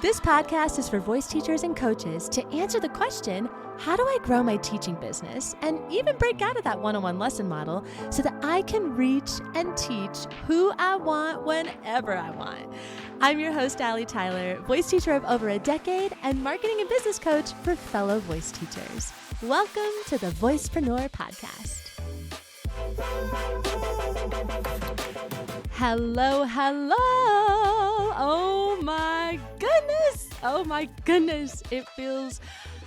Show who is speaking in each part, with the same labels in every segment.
Speaker 1: This podcast is for voice teachers and coaches to answer the question, how do I grow my teaching business and even break out of that one-on-one lesson model so that I can reach and teach who I want whenever I want? I'm your host, Allie Tyler, voice teacher of over a decade and marketing and business coach for fellow voice teachers. Welcome to the Voicepreneur podcast. Hello. Oh my goodness. It feels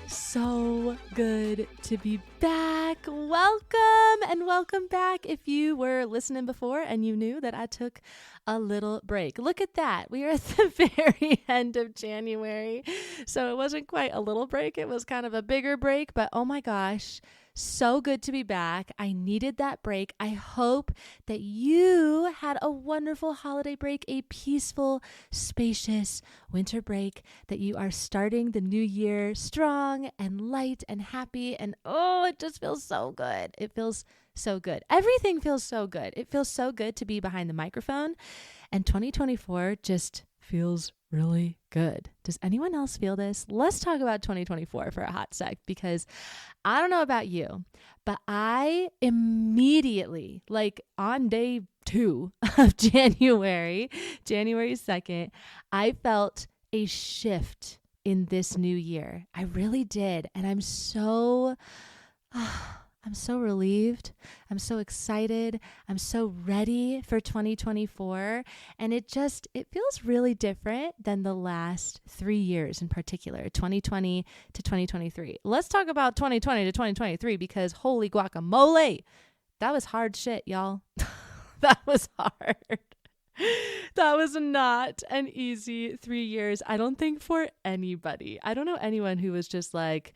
Speaker 1: so good to be back. Welcome back. If you were listening before and you knew that I took a little break. Look at that. We are at the very end of January. So it wasn't quite a little break. It was kind of a bigger break, but oh my gosh. So good to be back. I needed that break. I hope that you had a wonderful holiday break, a peaceful, spacious winter break, that you are starting the new year strong and light and happy. And oh, it just feels so good. It feels so good. Everything feels so good. It feels so good to be behind the microphone. And 2024 just feels really good. Does anyone else feel this? Let's talk about 2024 for a hot sec, because I don't know about you, but I immediately, like on day 2 of January 2nd, I felt a shift in this new year. I really did. And I'm so relieved. I'm so excited. I'm so ready for 2024. And it feels really different than the last 3 years in particular, 2020 to 2023. Let's talk about 2020 to 2023 because holy guacamole, that was hard shit, y'all. That was hard. That was not an easy 3 years. I don't think for anybody. I don't know anyone who was just like,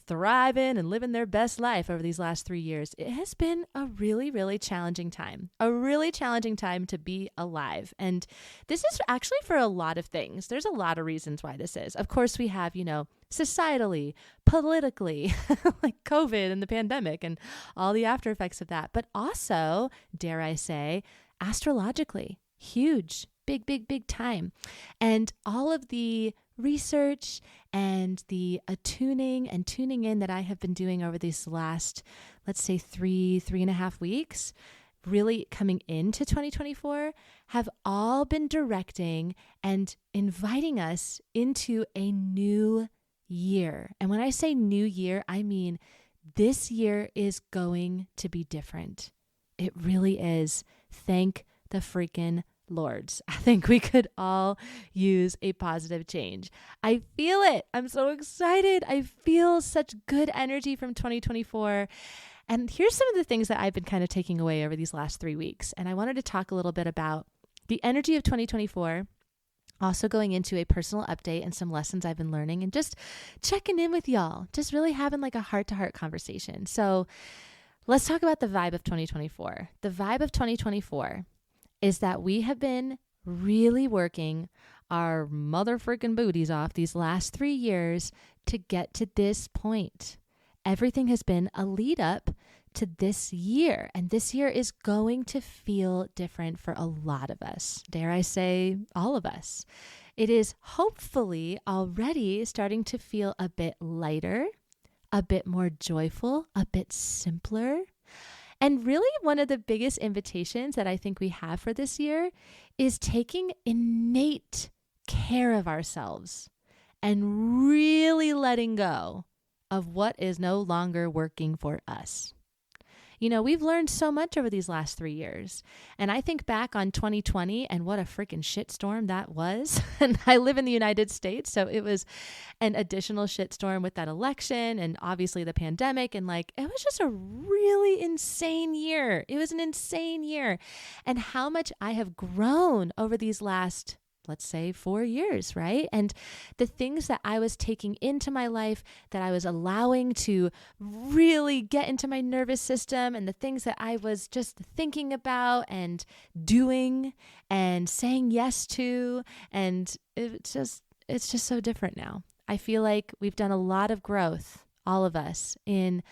Speaker 1: thriving and living their best life over these last 3 years. It has been a really, really challenging time, to be alive. And this is actually for a lot of things. There's a lot of reasons why this is. Of course, we have, societally, politically, like COVID and the pandemic and all the after effects of that. But also, dare I say, astrologically, huge, big time. And all of the research and the attuning and tuning in that I have been doing over these last, let's say 3.5 weeks, really coming into 2024, have all been directing and inviting us into a new year. And when I say new year, I mean this year is going to be different. It really is. Thank the freaking Lords. I think we could all use a positive change. I feel it. I'm so excited. I feel such good energy from 2024. And here's some of the things that I've been kind of taking away over these last 3 weeks. And I wanted to talk a little bit about the energy of 2024, also going into a personal update and some lessons I've been learning and just checking in with y'all, just really having like a heart-to-heart conversation. So let's talk about the vibe of 2024. The vibe of 2024 is that we have been really working our motherfucking booties off these last 3 years to get to this point. Everything has been a lead up to this year, and this year is going to feel different for a lot of us. Dare I say, all of us. It is hopefully already starting to feel a bit lighter, a bit more joyful, a bit simpler. And really one of the biggest invitations that I think we have for this year is taking innate care of ourselves and really letting go of what is no longer working for us. We've learned so much over these last 3 years. And I think back on 2020 and what a freaking shitstorm that was. And I live in the United States, so it was an additional shitstorm with that election and obviously the pandemic. And it was just a really insane year. It was an insane year. And how much I have grown over these last, let's say 4 years, right? And the things that I was taking into my life, that I was allowing to really get into my nervous system, and the things that I was just thinking about and doing and saying yes to. And it's just so different now. I feel like we've done a lot of growth, all of us, in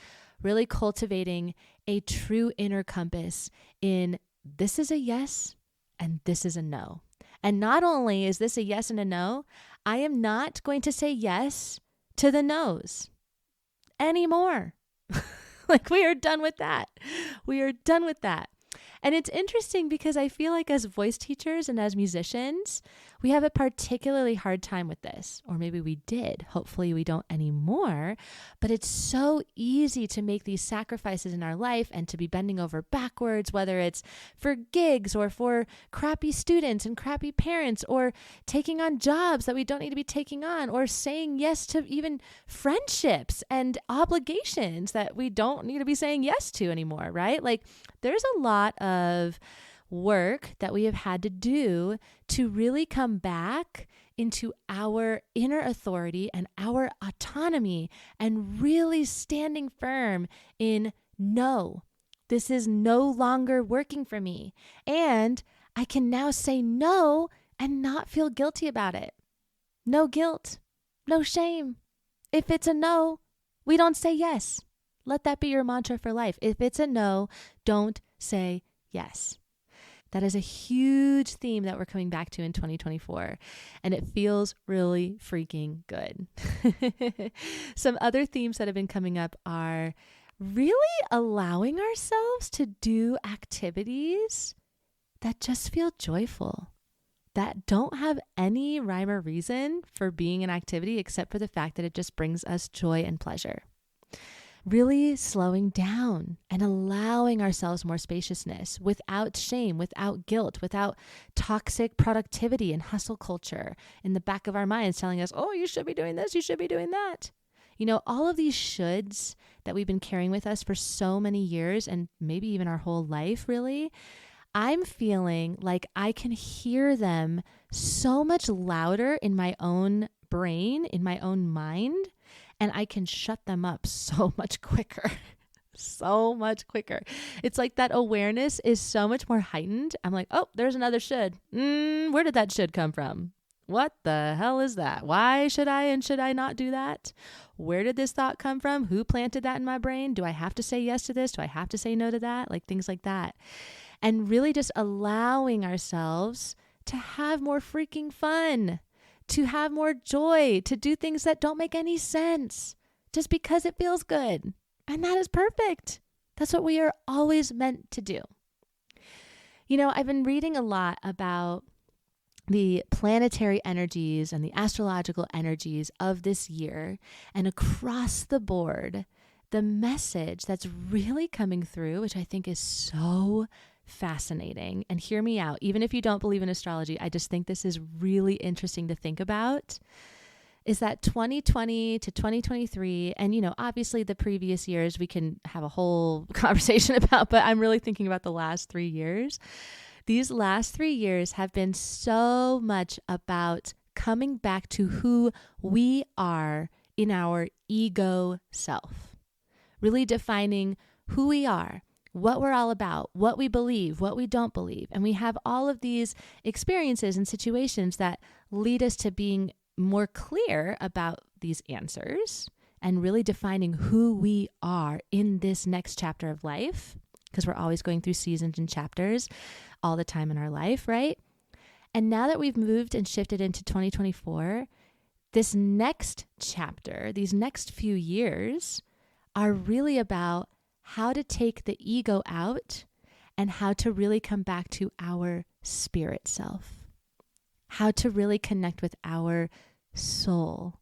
Speaker 1: really cultivating a true inner compass in this is a yes and this is a no. And not only is this a yes and a no, I am not going to say yes to the no's anymore. Like, we are done with that. We are done with that. And it's interesting because I feel like as voice teachers and as musicians, we have a particularly hard time with this, or maybe we did. Hopefully we don't anymore, but it's so easy to make these sacrifices in our life and to be bending over backwards, whether it's for gigs or for crappy students and crappy parents, or taking on jobs that we don't need to be taking on, or saying yes to even friendships and obligations that we don't need to be saying yes to anymore, right? Like, there's a lot of work that we have had to do to really come back into our inner authority and our autonomy and really standing firm in no, this is no longer working for me. And I can now say no and not feel guilty about it. No guilt, no shame. If it's a no, we don't say yes. Let that be your mantra for life. If it's a no, don't say yes. That is a huge theme that we're coming back to in 2024, and it feels really freaking good. Some other themes that have been coming up are really allowing ourselves to do activities that just feel joyful, that don't have any rhyme or reason for being an activity except for the fact that it just brings us joy and pleasure. Really slowing down and allowing ourselves more spaciousness without shame, without guilt, without toxic productivity and hustle culture in the back of our minds telling us, oh, you should be doing this, you should be doing that. You know, all of these shoulds that we've been carrying with us for so many years and maybe even our whole life, really, I'm feeling like I can hear them so much louder in my own brain, in my own mind, and I can shut them up so much quicker, so much quicker. It's like that awareness is so much more heightened. I'm like, oh, there's another should. Where did that should come from? What the hell is that? Why should I and should I not do that? Where did this thought come from? Who planted that in my brain? Do I have to say yes to this? Do I have to say no to that? Like things like that. And really just allowing ourselves to have more freaking fun, to have more joy, to do things that don't make any sense just because it feels good. And that is perfect. That's what we are always meant to do. You know, I've been reading a lot about the planetary energies and the astrological energies of this year, and across the board, the message that's really coming through, which I think is so fascinating, and hear me out, even if you don't believe in astrology, I just think this is really interesting to think about, is that 2020 to 2023, and you know, obviously the previous years we can have a whole conversation about, but I'm really thinking about the last 3 years. These last 3 years have been so much about coming back to who we are in our ego self, really defining who we are, what we're all about, what we believe, what we don't believe. And we have all of these experiences and situations that lead us to being more clear about these answers and really defining who we are in this next chapter of life, because we're always going through seasons and chapters all the time in our life, right? And now that we've moved and shifted into 2024, this next chapter, these next few years are really about how to take the ego out and how to really come back to our spirit self, how to really connect with our soul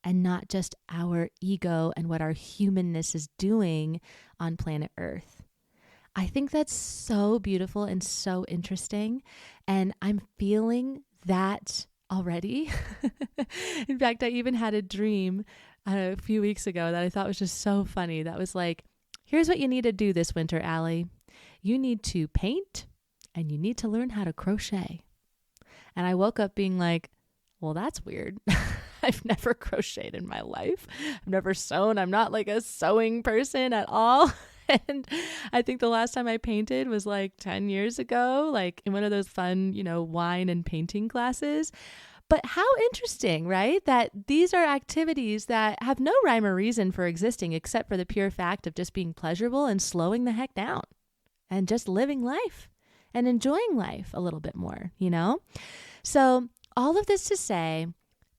Speaker 1: and not just our ego and what our humanness is doing on planet Earth. I think that's so beautiful and so interesting, and I'm feeling that already. In fact, I even had a dream a few weeks ago that I thought was just so funny. That was like, here's what you need to do this winter, Allie. You need to paint and you need to learn how to crochet. And I woke up being like, well, that's weird. I've never crocheted in my life. I've never sewn. I'm not like a sewing person at all. And I think the last time I painted was like 10 years ago, like in one of those fun, wine and painting classes. But how interesting, right? That these are activities that have no rhyme or reason for existing except for the pure fact of just being pleasurable and slowing the heck down and just living life and enjoying life a little bit more, So all of this to say,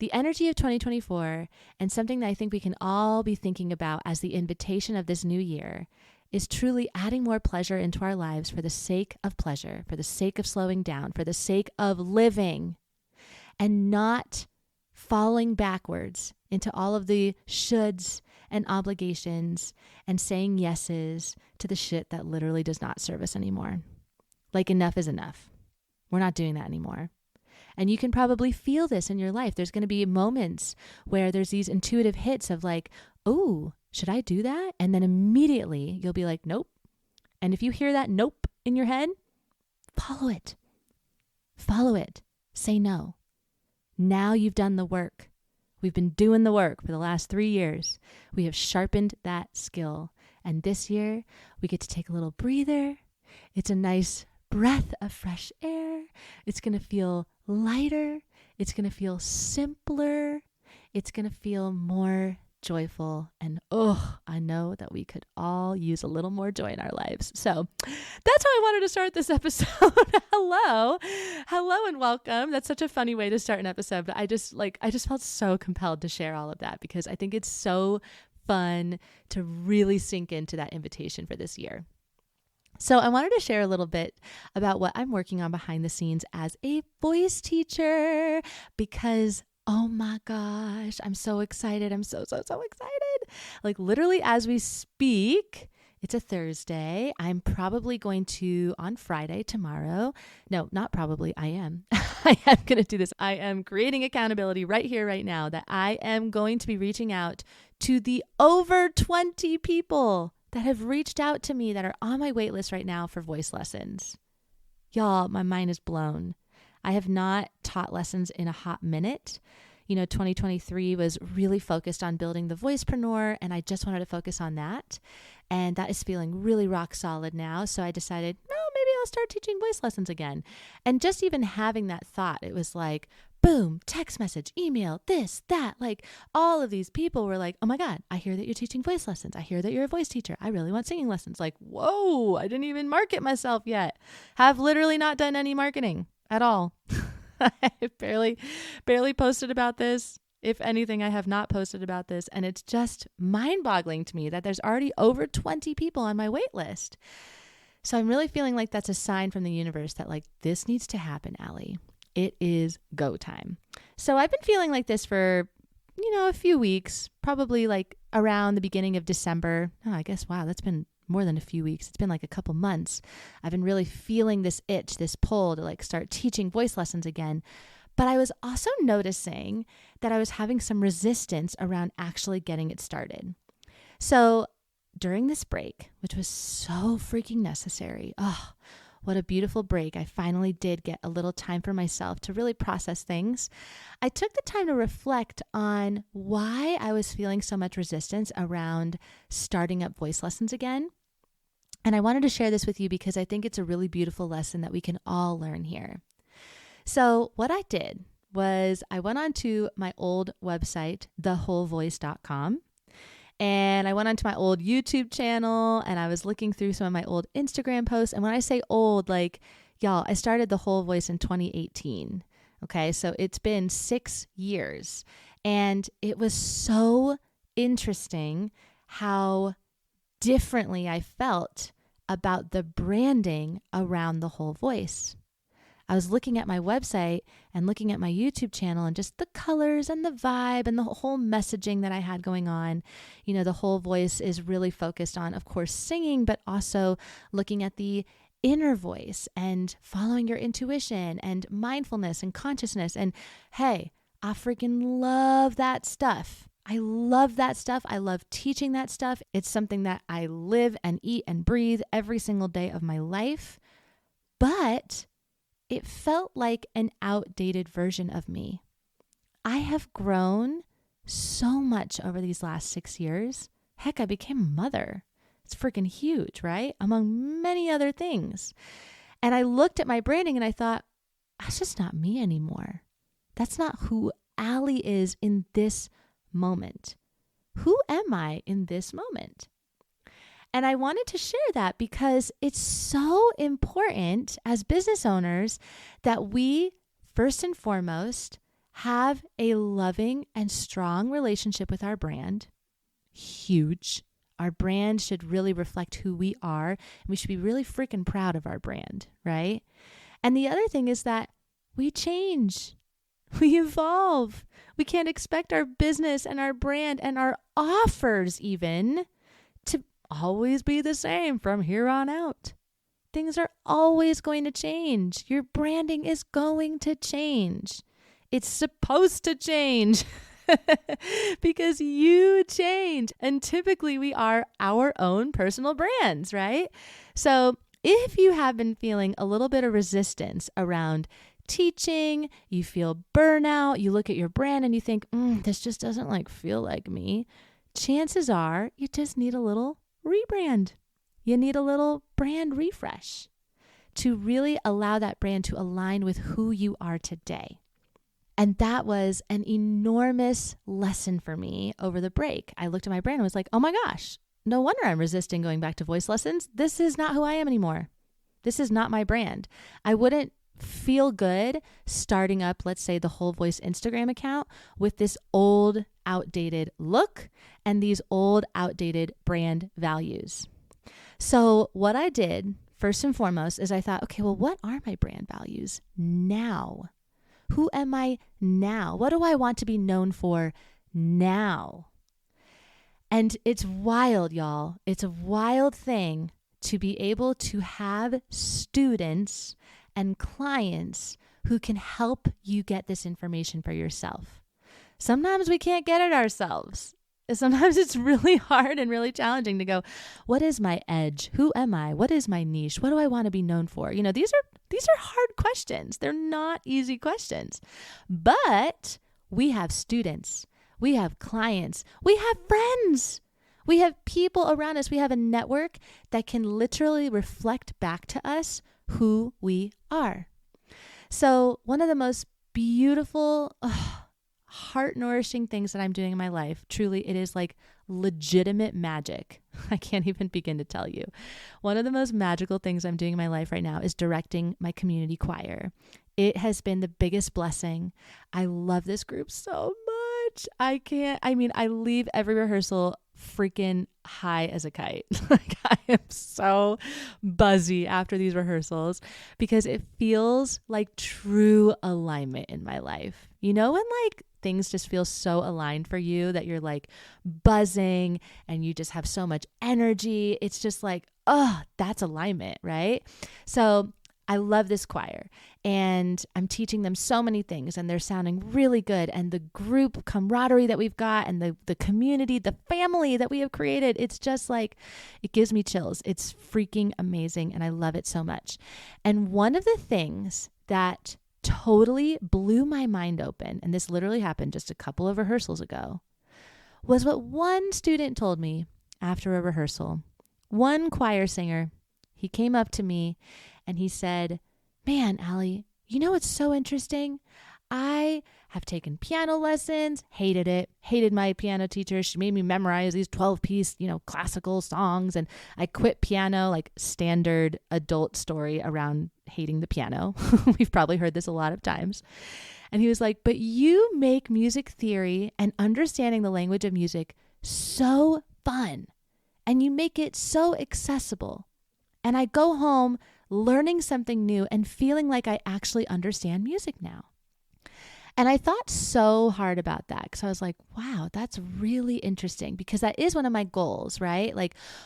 Speaker 1: the energy of 2024 and something that I think we can all be thinking about as the invitation of this new year is truly adding more pleasure into our lives for the sake of pleasure, for the sake of slowing down, for the sake of living, and not falling backwards into all of the shoulds and obligations and saying yeses to the shit that literally does not serve us anymore. Like, enough is enough. We're not doing that anymore. And you can probably feel this in your life. There's going to be moments where there's these intuitive hits of like, oh, should I do that? And then immediately you'll be like, nope. And if you hear that nope in your head, follow it. Follow it. Say no. Now you've done the work. We've been doing the work for the last 3 years. We have sharpened that skill. And this year we get to take a little breather. It's a nice breath of fresh air. It's going to feel lighter. It's going to feel simpler. It's going to feel more joyful. And I know that we could all use a little more joy in our lives. So that's how I wanted to start this episode. Hello and welcome. That's such a funny way to start an episode, but I just felt so compelled to share all of that because I think it's so fun to really sink into that invitation for this year. So I wanted to share a little bit about what I'm working on behind the scenes as a voice teacher because, oh my gosh, I'm so excited. I'm so excited. Like literally as we speak, it's a Thursday. I'm probably going to, on Friday, tomorrow. No, not probably. I am. I am going to do this. I am creating accountability right here, right now, that I am going to be reaching out to the over 20 people that have reached out to me that are on my wait list right now for voice lessons. Y'all, my mind is blown. I have not taught lessons in a hot minute. 2023 was really focused on building the Voicepreneur, and I just wanted to focus on that. And that is feeling really rock solid now. So I decided, no, maybe I'll start teaching voice lessons again. And just even having that thought, it was like, boom, text message, email, this, that, like all of these people were like, oh my God, I hear that you're teaching voice lessons. I hear that you're a voice teacher. I really want singing lessons. Like, whoa, I didn't even market myself yet. Have literally not done any marketing at all. I barely posted about this. If anything, I have not posted about this. And it's just mind-boggling to me that there's already over 20 people on my wait list. So I'm really feeling like that's a sign from the universe that like, this needs to happen, Allie. It is go time. So I've been feeling like this for, a few weeks, probably like around the beginning of December. Oh, I guess, wow, that's been more than a few weeks. It's been like a couple months. I've been really feeling this itch, this pull to like start teaching voice lessons again. But I was also noticing that I was having some resistance around actually getting it started. So during this break, which was so freaking necessary, what a beautiful break. I finally did get a little time for myself to really process things. I took the time to reflect on why I was feeling so much resistance around starting up voice lessons again. And I wanted to share this with you because I think it's a really beautiful lesson that we can all learn here. So what I did was I went onto my old website, thewholevoice.com. And I went onto my old YouTube channel and I was looking through some of my old Instagram posts. And when I say old, like, y'all, I started The Whole Voice in 2018. Okay, so it's been 6 years. And it was so interesting how differently I felt about the branding around The Whole Voice. I was looking at my website and looking at my YouTube channel and just the colors and the vibe and the whole messaging that I had going on. The Whole Voice is really focused on, of course, singing, but also looking at the inner voice and following your intuition and mindfulness and consciousness. And hey, I freaking love that stuff. I love that stuff. I love teaching that stuff. It's something that I live and eat and breathe every single day of my life. But it felt like an outdated version of me. I have grown so much over these last 6 years. Heck, I became a mother. It's freaking huge, right? Among many other things. And I looked at my branding and I thought, that's just not me anymore. That's not who Allie is in this moment. Who am I in this moment? And I wanted to share that because it's so important as business owners that we first and foremost, have a loving and strong relationship with our brand. Huge. Our brand should really reflect who we are, and we should be really freaking proud of our brand, right? And the other thing is that we change. We evolve. We can't expect our business and our brand and our offers even to always be the same from here on out. Things are always going to change. Your branding is going to change. It's supposed to change because you change. And typically we are our own personal brands, right? So if you have been feeling a little bit of resistance around teaching, you feel burnout, you look at your brand and you think, this just doesn't feel like me. Chances are you just need a little rebrand. You need a little brand refresh to really allow that brand to align with who you are today. And that was an enormous lesson for me over the break. I looked at my brand and was like, oh my gosh, no wonder I'm resisting going back to voice lessons. This is not who I am anymore. This is not my brand. I wouldn't feel good starting up, let's say, the Whole Voice Instagram account with this old, outdated look and these old, outdated brand values. So what I did first and foremost is I thought, okay, well, what are my brand values now? Who am I now? What do I want to be known for now? And it's wild, y'all. It's a wild thing to be able to have students and clients who can help you get this information for yourself. Sometimes we can't get it ourselves. Sometimes it's really hard and really challenging to go, what is my edge? Who am I? What is my niche? What do I want to be known for? You know, these are hard questions. They're not easy questions. But we have students, we have clients, we have friends, we have people around us. We have a network that can literally reflect back to us who we are. So one of the most beautiful, heart-nourishing things that I'm doing in my life, truly, it is like legitimate magic. I can't even begin to tell you. One of the most magical things I'm doing in my life right now is directing my community choir. It has been the biggest blessing. I love this group so much. I leave every rehearsal freaking high as a kite. Like, I am so buzzy after these rehearsals because it feels like true alignment in my life. You know, when things just feel so aligned for you that you're buzzing and you just have so much energy. It's just that's alignment, right? So I love this choir and I'm teaching them so many things and they're sounding really good. And the group camaraderie that we've got and the community, the family that we have created, it's just it gives me chills. It's freaking amazing. And I love it so much. And one of the things that totally blew my mind open, and this literally happened just a couple of rehearsals ago, was what one student told me after a rehearsal. One choir singer, he came up to me and he said, man, Allie, you know what's so interesting? I have taken piano lessons, hated it, hated my piano teacher. She made me memorize these 12-piece, classical songs. And I quit piano, standard adult story around hating the piano. We've probably heard this a lot of times. And he was like, but you make music theory and understanding the language of music so fun. And you make it so accessible. And I go home learning something new and feeling like I actually understand music now. And I thought so hard about that because I was like, wow, that's really interesting because that is one of my goals, right?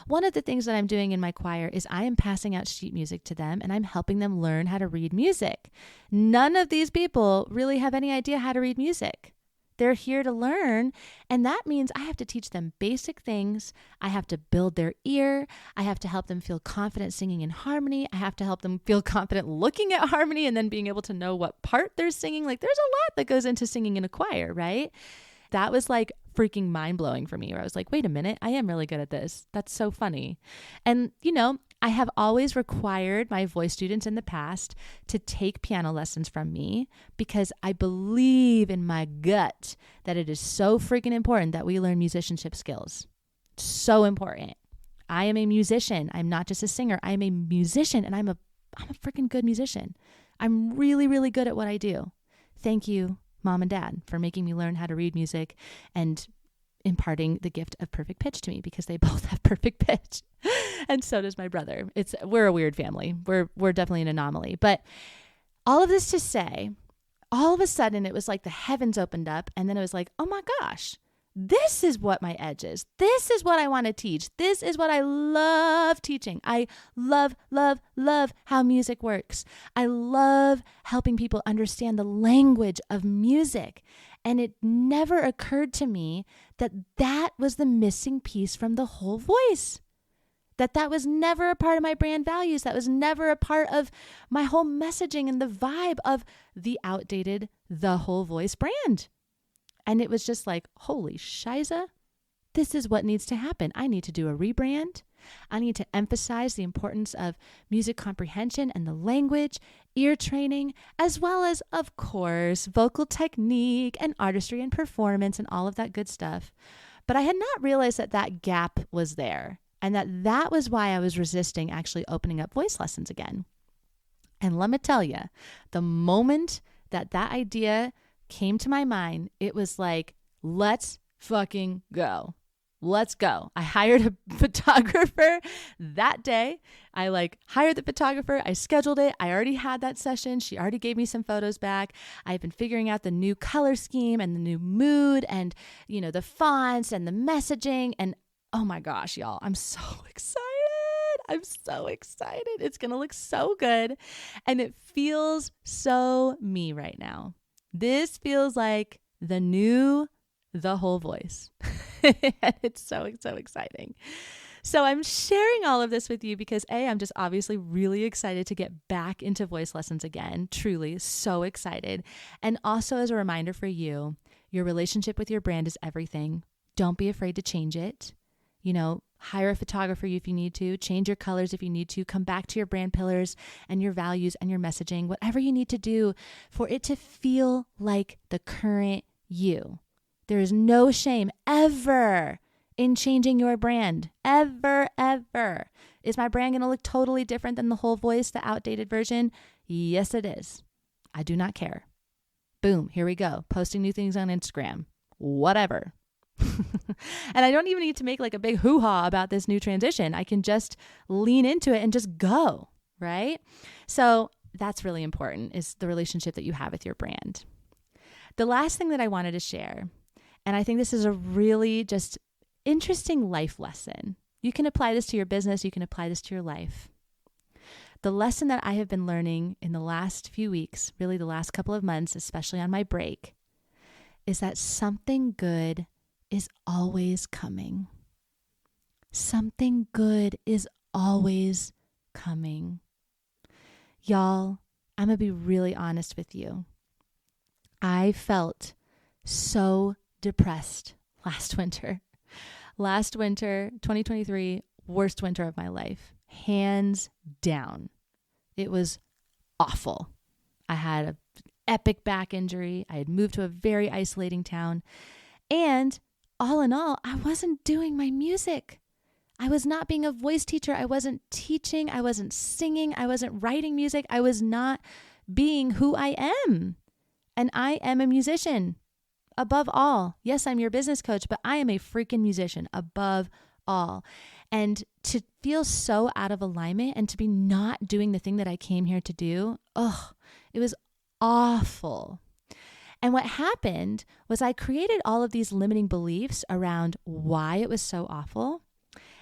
Speaker 1: One of the things that I'm doing in my choir is I am passing out sheet music to them and I'm helping them learn how to read music. None of these people really have any idea how to read music. They're here to learn. And that means I have to teach them basic things. I have to build their ear. I have to help them feel confident singing in harmony. I have to help them feel confident looking at harmony and then being able to know what part they're singing. There's a lot that goes into singing in a choir, right? That was freaking mind-blowing for me where I was like, wait a minute, I am really good at this. That's so funny. And, I have always required my voice students in the past to take piano lessons from me because I believe in my gut that it is so freaking important that we learn musicianship skills. So important. I am a musician. I'm not just a singer. I am a musician and I'm a freaking good musician. I'm really, really good at what I do. Thank you, mom and dad, for making me learn how to read music and imparting the gift of perfect pitch to me, because they both have perfect pitch. And so does my brother. We're a weird family. We're definitely an anomaly. But all of this to say, all of a sudden it was like the heavens opened up, and then it was like, oh my gosh, this is what my edge is. This is what I want to teach. This is what I love teaching. I love, love, love how music works. I love helping people understand the language of music. And it never occurred to me that that was the missing piece from the whole voice. That was never a part of my brand values. That was never a part of my whole messaging and the vibe of the outdated The Whole Voice brand. And it was just like, holy shiza, this is what needs to happen. I need to do a rebrand. I need to emphasize the importance of music comprehension and the language, ear training, as well as, of course, vocal technique and artistry and performance and all of that good stuff. But I had not realized that that gap was there, and that was why I was resisting actually opening up voice lessons again. And let me tell you, the moment that idea came to my mind, it was like, let's fucking go. Let's go. I hired a photographer that day. I hired the photographer. I scheduled it. I already had that session. She already gave me some photos back. I've been figuring out the new color scheme and the new mood and, the fonts and the messaging. And oh my gosh, y'all, I'm so excited. I'm so excited. It's going to look so good. And it feels so me right now. This feels like the Whole Voice. And it's so exciting. So I'm sharing all of this with you because I'm just obviously really excited to get back into voice lessons again. Truly so excited. And also as a reminder for you, your relationship with your brand is everything. Don't be afraid to change it. Hire a photographer if you need to, change your colors if you need to, come back to your brand pillars and your values and your messaging, whatever you need to do for it to feel like the current you. There is no shame ever in changing your brand. Ever. Is my brand going to look totally different than The Whole Voice, the outdated version? Yes, it is. I do not care. Boom, here we go. Posting new things on Instagram. Whatever. And I don't even need to make a big hoo-ha about this new transition. I can just lean into it and just go, right? So that's really important, is the relationship that you have with your brand. The last thing that I wanted to share, and I think this is a really just interesting life lesson. You can apply this to your business. You can apply this to your life. The lesson that I have been learning in the last few weeks, really the last couple of months, especially on my break, is that something good is always coming. Something good is always coming. Y'all, I'm going to be really honest with you. I felt so depressed last winter. Last winter, 2023, worst winter of my life. Hands down. It was awful. I had an epic back injury. I had moved to a very isolating town. And all in all, I wasn't doing my music. I was not being a voice teacher. I wasn't teaching. I wasn't singing. I wasn't writing music. I was not being who I am. And I am a musician above all. Yes, I'm your business coach, but I am a freaking musician above all. And to feel so out of alignment and to be not doing the thing that I came here to do, it was awful. And what happened was I created all of these limiting beliefs around why it was so awful.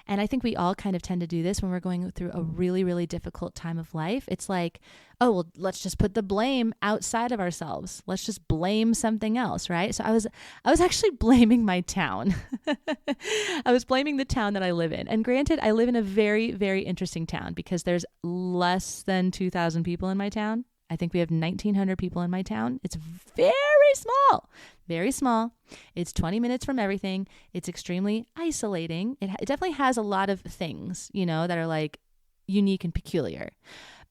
Speaker 1: And I think we all kind of tend to do this when we're going through a really, really difficult time of life. It's like, let's just put the blame outside of ourselves. Let's just blame something else, right? So I was actually blaming my town. I was blaming the town that I live in. And granted, I live in a very, very interesting town because there's less than 2,000 people in my town. I think we have 1,900 people in my town. It's very small, very small. It's 20 minutes from everything. It's extremely isolating. It definitely has a lot of things, that are unique and peculiar.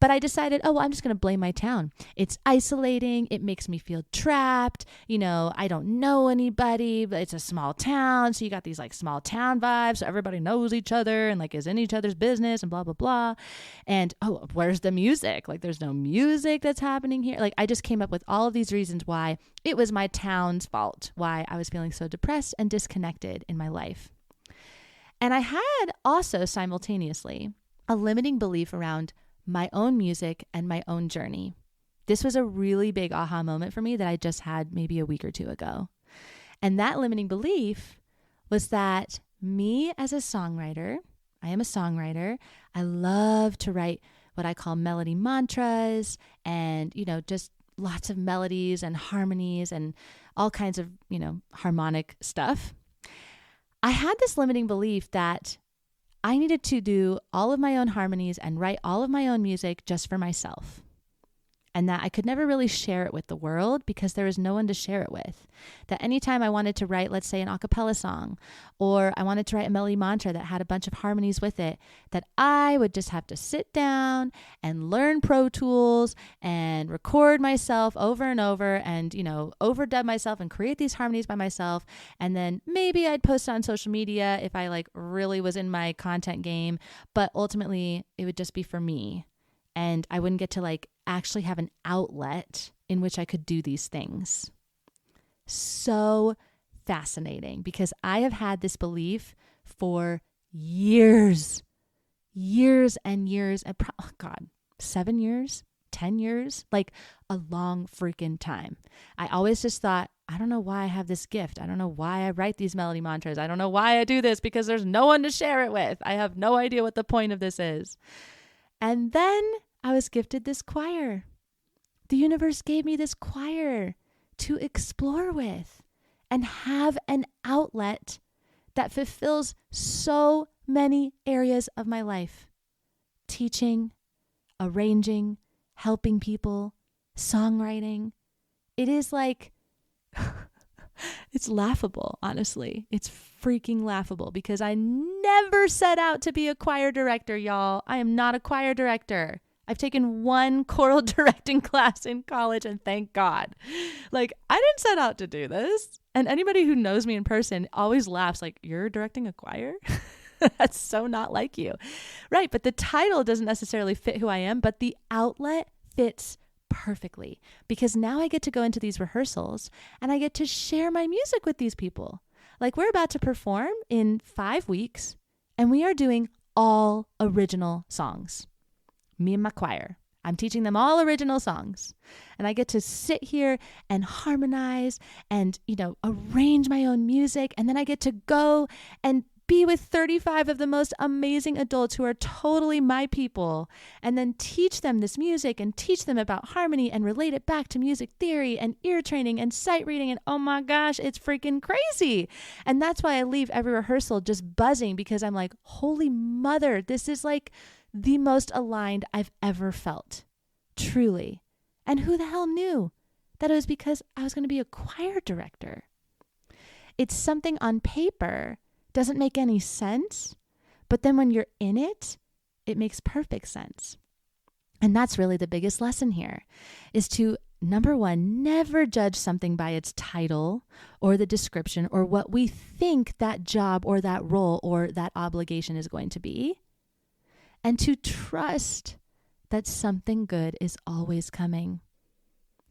Speaker 1: But I decided, oh, well, I'm just going to blame my town. It's isolating. It makes me feel trapped. I don't know anybody, but it's a small town. So you got these like small town vibes. So everybody knows each other and like is in each other's business and blah, blah, blah. And, oh, where's the music? Like there's no music that's happening here. Like I just came up with all of these reasons why it was my town's fault, why I was feeling so depressed and disconnected in my life. And I had also simultaneously a limiting belief around my own music and my own journey. This was a really big aha moment for me that I just had maybe a week or two ago. And that limiting belief was that me as a songwriter, I am a songwriter. I love to write what I call melody mantras and, just lots of melodies and harmonies and all kinds of, harmonic stuff. I had this limiting belief that I needed to do all of my own harmonies and write all of my own music just for myself. And that I could never really share it with the world because there was no one to share it with. That anytime I wanted to write, let's say, an a cappella song, or I wanted to write a melody mantra that had a bunch of harmonies with it, that I would just have to sit down and learn Pro Tools and record myself over and over and, overdub myself and create these harmonies by myself. And then maybe I'd post it on social media if I like really was in my content game, but ultimately it would just be for me. And I wouldn't get to like actually have an outlet in which I could do these things. So fascinating because I have had this belief for years and years. 7 years, 10 years, like a long freaking time. I always just thought, I don't know why I have this gift. I don't know why I write these melody mantras. I don't know why I do this because there's no one to share it with. I have no idea what the point of this is. And then I was gifted this choir. The universe gave me this choir to explore with and have an outlet that fulfills so many areas of my life. Teaching, arranging, helping people, songwriting. It is like, it's laughable, honestly. It's freaking laughable because I never set out to be a choir director, y'all. I am not a choir director. I've taken one choral directing class in college and thank God. Like, I didn't set out to do this. And anybody who knows me in person always laughs like, you're directing a choir? That's so not like you. Right. But the title doesn't necessarily fit who I am, but the outlet fits perfectly because now I get to go into these rehearsals and I get to share my music with these people. Like we're about to perform in 5 weeks and we are doing all original songs. Me and my choir. I'm teaching them all original songs and I get to sit here and harmonize and, arrange my own music. And then I get to go and be with 35 of the most amazing adults who are totally my people and then teach them this music and teach them about harmony and relate it back to music theory and ear training and sight reading. And oh my gosh, it's freaking crazy. And that's why I leave every rehearsal just buzzing because I'm like, holy mother, this is like the most aligned I've ever felt. Truly. And who the hell knew that it was because I was going to be a choir director? It's something on paper doesn't make any sense, but then when you're in it, it makes perfect sense. And that's really the biggest lesson here is to, number one, never judge something by its title or the description or what we think that job or that role or that obligation is going to be. And to trust that something good is always coming,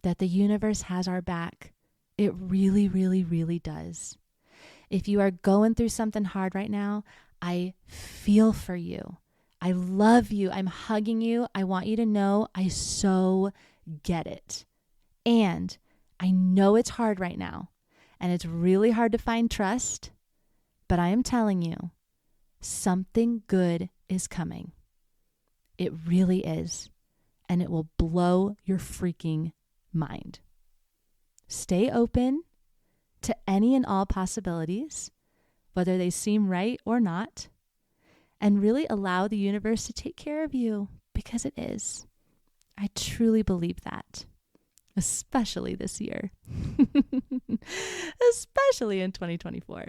Speaker 1: that the universe has our back. It really, really, really does. If you are going through something hard right now, I feel for you. I love you. I'm hugging you. I want you to know I so get it. And I know it's hard right now, and it's really hard to find trust, but I am telling you, something good is coming. It really is, and it will blow your freaking mind. Stay open to any and all possibilities, whether they seem right or not, and really allow the universe to take care of you because it is. I truly believe that, especially this year, especially in 2024.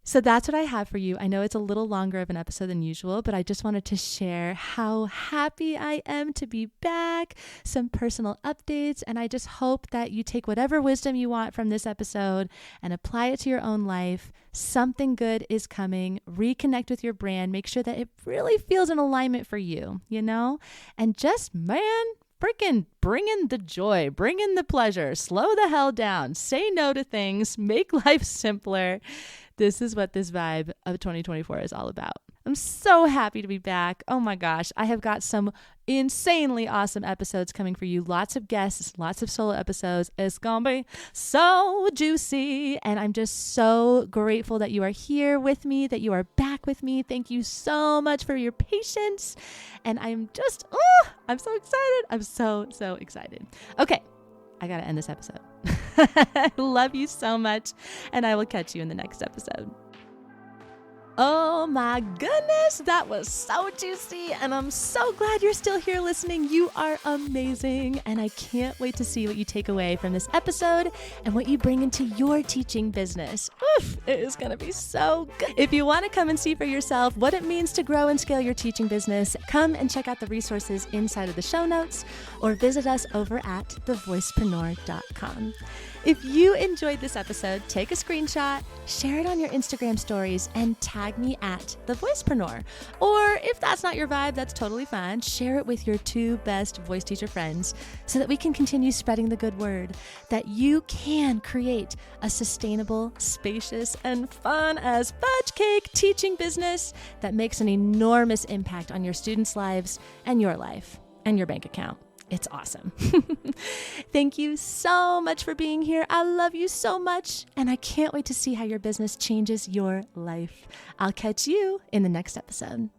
Speaker 1: So that's what I have for you. I know it's a little longer of an episode than usual, but I just wanted to share how happy I am to be back, some personal updates, and I just hope that you take whatever wisdom you want from this episode and apply it to your own life. Something good is coming. Reconnect with your brand. Make sure that it really feels in alignment for you, and just, freaking bring in the joy, bring in the pleasure, slow the hell down, say no to things, make life simpler. This is what this vibe of 2024 is all about. I'm so happy to be back. Oh my gosh, I have got some insanely awesome episodes coming for you. Lots of guests, lots of solo episodes. It's gonna be so juicy. And I'm just so grateful that you are here with me, that you are back with me. Thank you so much for your patience. And I'm just, I'm so excited. I'm so excited. Okay, I gotta end this episode. I love you so much, and I will catch you in the next episode. Oh my goodness, that was so juicy, and I'm so glad you're still here listening. You are amazing, and I can't wait to see what you take away from this episode and what you bring into your teaching business. Oof, it is going to be so good. If you want to come and see for yourself what it means to grow and scale your teaching business, come and check out the resources inside of the show notes or visit us over at thevoicepreneur.com. If you enjoyed this episode, take a screenshot, share it on your Instagram stories, and tag me at The Voicepreneur. Or if that's not your vibe, that's totally fine. Share it with your 2 best voice teacher friends so that we can continue spreading the good word that you can create a sustainable, spacious, and fun as fudge cake teaching business that makes an enormous impact on your students' lives and your life and your bank account. It's awesome. Thank you so much for being here. I love you so much, and I can't wait to see how your business changes your life. I'll catch you in the next episode.